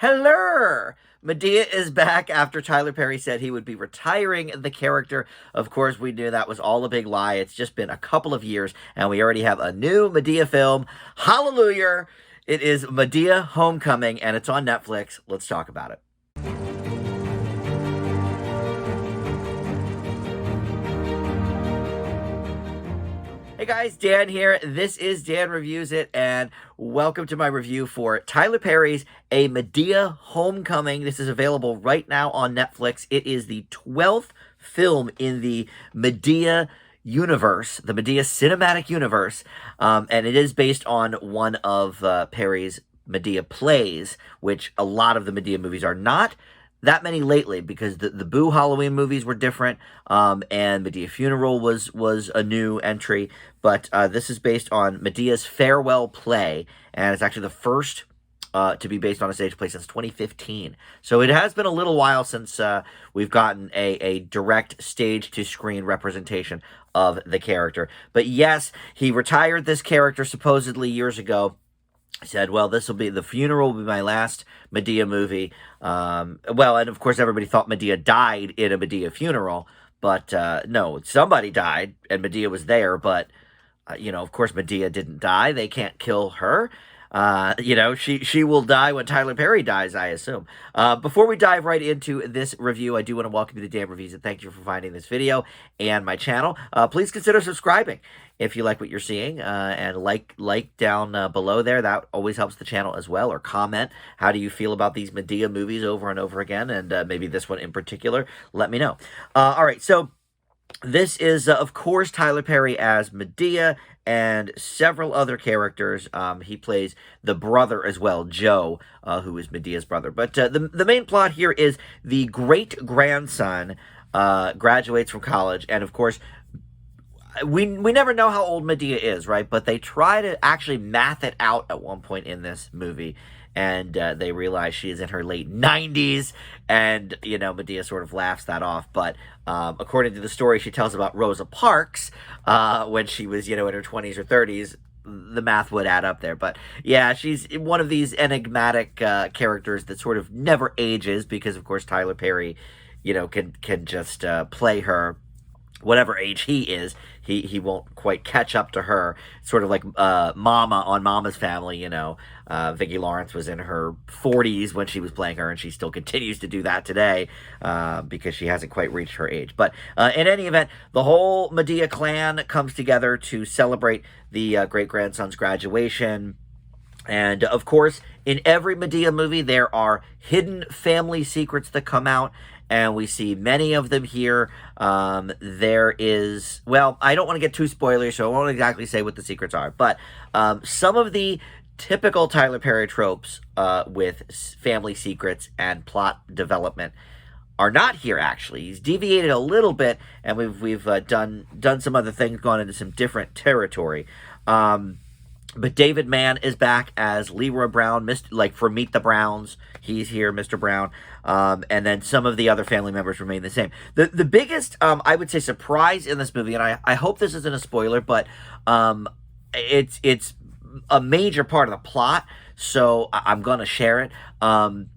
Hello! Madea is back after Tyler Perry said he would be retiring the character. Of course, we knew that was all a big lie. It's just been a couple of years, and we already have a new Madea film. Hallelujah! It is Madea Homecoming, and it's on Netflix. Let's talk about it. Hey guys, Dan here. This is Dan Reviews It, and welcome to my review for Tyler Perry's A Madea Homecoming. This is available right now on Netflix. It is the 12th film in the Madea universe, the Madea cinematic universe, and it is based on one of Perry's Madea plays, which a lot of the Madea movies are not that many lately, because the Boo Halloween movies were different, and Madea Funeral was a new entry, but this is based on Madea's farewell play, and it's actually the first to be based on a stage play since 2015. So it has been a little while since we've gotten a direct stage-to-screen representation of the character. But yes, he retired this character supposedly years ago. He said, well, the funeral will be my last Madea movie. Well, and of course everybody thought Madea died in a Madea funeral, but no, somebody died, and Madea was there, but, of course Madea didn't die. They can't kill her. She will die when Tyler Perry dies, I assume. Before we dive right into this review, I do want to welcome you to Dan Reviews, and thank you for finding this video and my channel. Please consider subscribing if you like what you're seeing, and like down below there. That always helps the channel as well, or comment. How do you feel about these Madea movies over and over again, and maybe this one in particular? Let me know. All right, so this is, of course, Tyler Perry as Madea and several other characters. He plays the brother as well, Joe, who is Medea's brother. But the main plot here is the great-grandson graduates from college, and of course, we never know how old Madea is, right? But they try to actually math it out at one point in this movie, and they realize she is in her late 90s, and, Madea sort of laughs that off. But according to the story she tells about Rosa Parks, when she was, in her 20s or 30s, the math would add up there. But yeah, she's one of these enigmatic characters that sort of never ages, because, of course, Tyler Perry, can just play her whatever age he is. He won't quite catch up to her. Sort of like Mama on Mama's Family, Vicki Lawrence was in her 40s when she was playing her, and she still continues to do that today because she hasn't quite reached her age. But in any event, the whole Madea clan comes together to celebrate the great-grandson's graduation. And, of course, in every Madea movie, there are hidden family secrets that come out, and we see many of them here. There is, well, I don't want to get too spoilery, so I won't exactly say what the secrets are, but some of the typical Tyler Perry tropes with family secrets and plot development are not here, actually. He's deviated a little bit, and we've done some other things, gone into some different territory. But David Mann is back as Leroy Brown, for Meet the Browns. He's here, Mr. Brown. And then some of the other family members remain the same. The biggest, I would say, surprise in this movie, and I hope this isn't a spoiler, but it's a major part of the plot, so I'm going to share it. And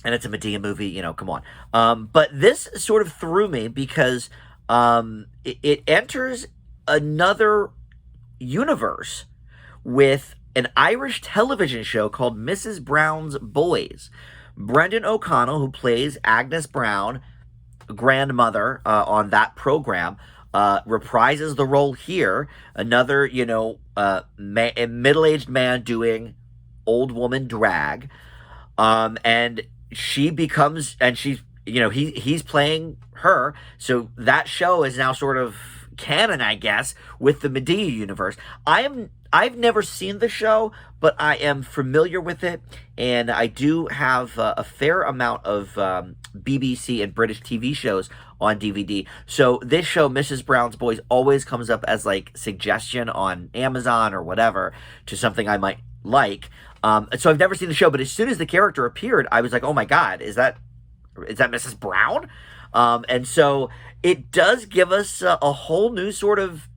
it's a Madea movie, come on. But this sort of threw me because it enters another universe with an Irish television show called Mrs. Brown's Boys. Brendan O'Connell, who plays Agnes Brown, grandmother on that program, reprises the role here. Another, middle-aged man doing old woman drag. And she becomes, and she's, he's playing her. So that show is now sort of canon, I guess, with the Madea universe. I've never seen the show, but I am familiar with it, and I do have a fair amount of BBC and British TV shows on DVD. So this show, Mrs. Brown's Boys, always comes up as suggestion on Amazon or whatever to something I might like. So I've never seen the show, but as soon as the character appeared, I was like, oh my God, is that Mrs. Brown? And so it does give us a whole new sort of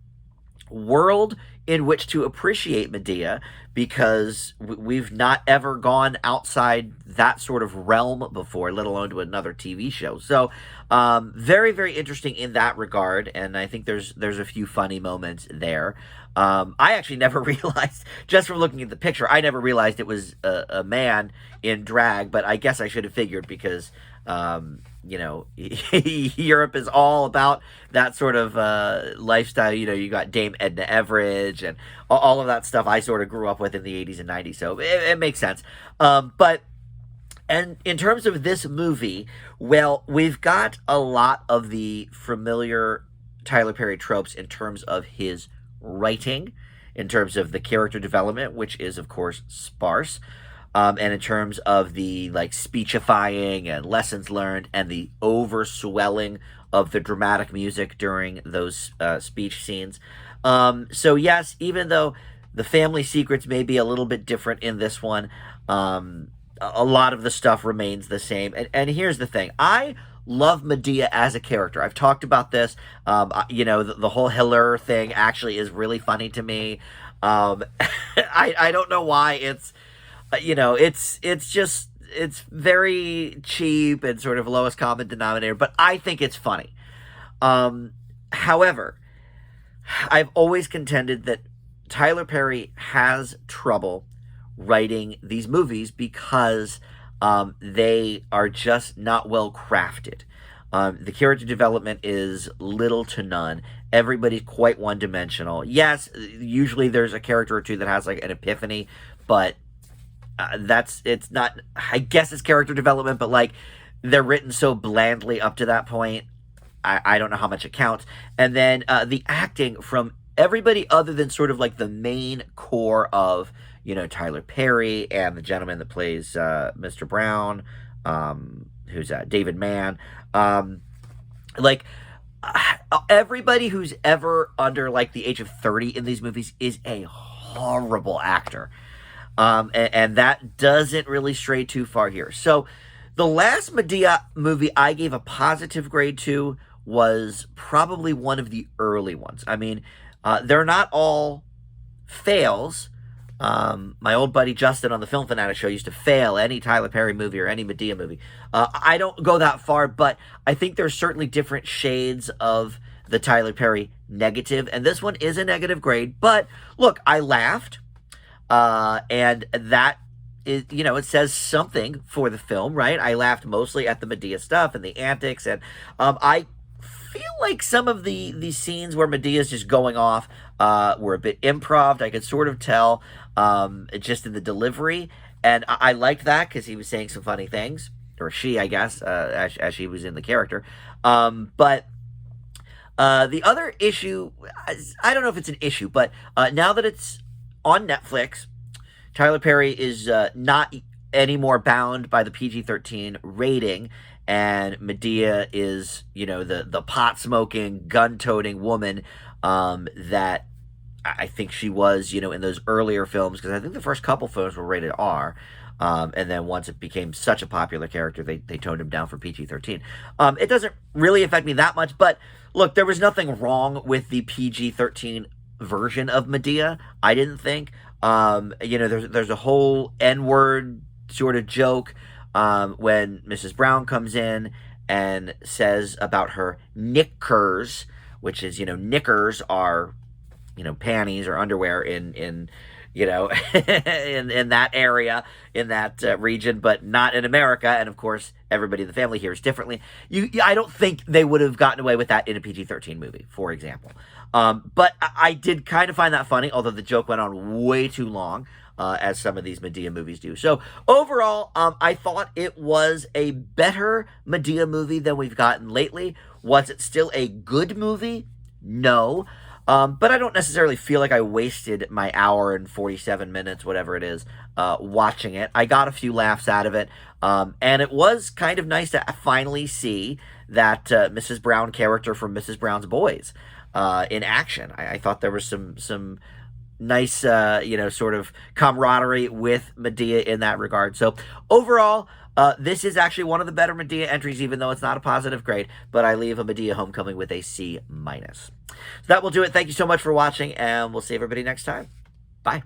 world in which to appreciate Medea, because we've not ever gone outside that sort of realm before, let alone to another TV show. So, very, very interesting in that regard, and I think there's a few funny moments there. I actually never realized, just from looking at the picture, I never realized it was a man in drag, but I guess I should have figured because, you know, Europe is all about that sort of lifestyle. You know, you got Dame Edna Everage and all of that stuff I sort of grew up with in the 80s and 90s, so it makes sense. And in terms of this movie, well, we've got a lot of the familiar Tyler Perry tropes in terms of his writing, in terms of the character development, which is, of course, sparse, and in terms of the, like, speechifying and lessons learned and the overswelling of the dramatic music during those speech scenes. So, yes, even though the family secrets may be a little bit different in this one, a lot of the stuff remains the same. And here's the thing. I love Medea as a character. I've talked about this. You know, the whole Hiller thing actually is really funny to me. I don't know why. It's, you know, it's just, it's very cheap and sort of lowest common denominator, but I think it's funny. However, I've always contended that Tyler Perry has trouble writing these movies because they are just not well crafted. The character development is little to none. Everybody's quite one-dimensional. Yes, usually there's a character or two that has like an epiphany, but it's not, I guess it's character development, but like they're written so blandly up to that point. I don't know how much it counts. And then the acting from everybody other than sort of like the main core of, you know, Tyler Perry and the gentleman that plays Mr. Brown, who's David Mann. Like, everybody who's ever under, like, the age of 30 in these movies is a horrible actor. And that doesn't really stray too far here. So, the last Madea movie I gave a positive grade to was probably one of the early ones. I mean, they're not all fails. My old buddy Justin on the Film Fanatic show used to fail any Tyler Perry movie or any Madea movie. I don't go that far, but I think there's certainly different shades of the Tyler Perry negative, and this one is a negative grade. But look, I laughed, and that is, you know, it says something for the film, right? I laughed mostly at the Madea stuff and the antics, and I feel like some of the scenes where Medea's just going off were a bit improv. I could sort of tell just in the delivery, and I liked that because he was saying some funny things, or she, I guess, as she was in the character. But the other issue, I don't know if it's an issue, but now that it's on Netflix, Tyler Perry is not anymore bound by the PG-13 rating, and Madea is, you know, the pot-smoking, gun-toting woman that I think she was, you know, in those earlier films, because I think the first couple films were rated R, and then once it became such a popular character, they toned him down for PG-13. It doesn't really affect me that much, but look, there was nothing wrong with the PG-13 version of Madea, I didn't think. You know, there's a whole N-word sort of joke when Mrs. Brown comes in and says about her knickers, which is, you know, knickers are, you know, panties or underwear in you know, in that area, in that region, but not in America. And of course, everybody in the family hears differently. I don't think they would have gotten away with that in a PG-13 movie, for example. But I did kind of find that funny, although the joke went on way too long, as some of these Madea movies do. So overall, I thought it was a better Madea movie than we've gotten lately. Was it still a good movie? No. But I don't necessarily feel like I wasted my hour and 47 minutes, whatever it is, watching it. I got a few laughs out of it, and it was kind of nice to finally see that Mrs. Brown character from Mrs. Brown's Boys in action. I thought there was some nice, you know, sort of camaraderie with Madea in that regard. So overall, This is actually one of the better Madea entries, even though it's not a positive grade, but I leave A Madea Homecoming with a C-. So that will do it. Thank you so much for watching, and we'll see everybody next time. Bye.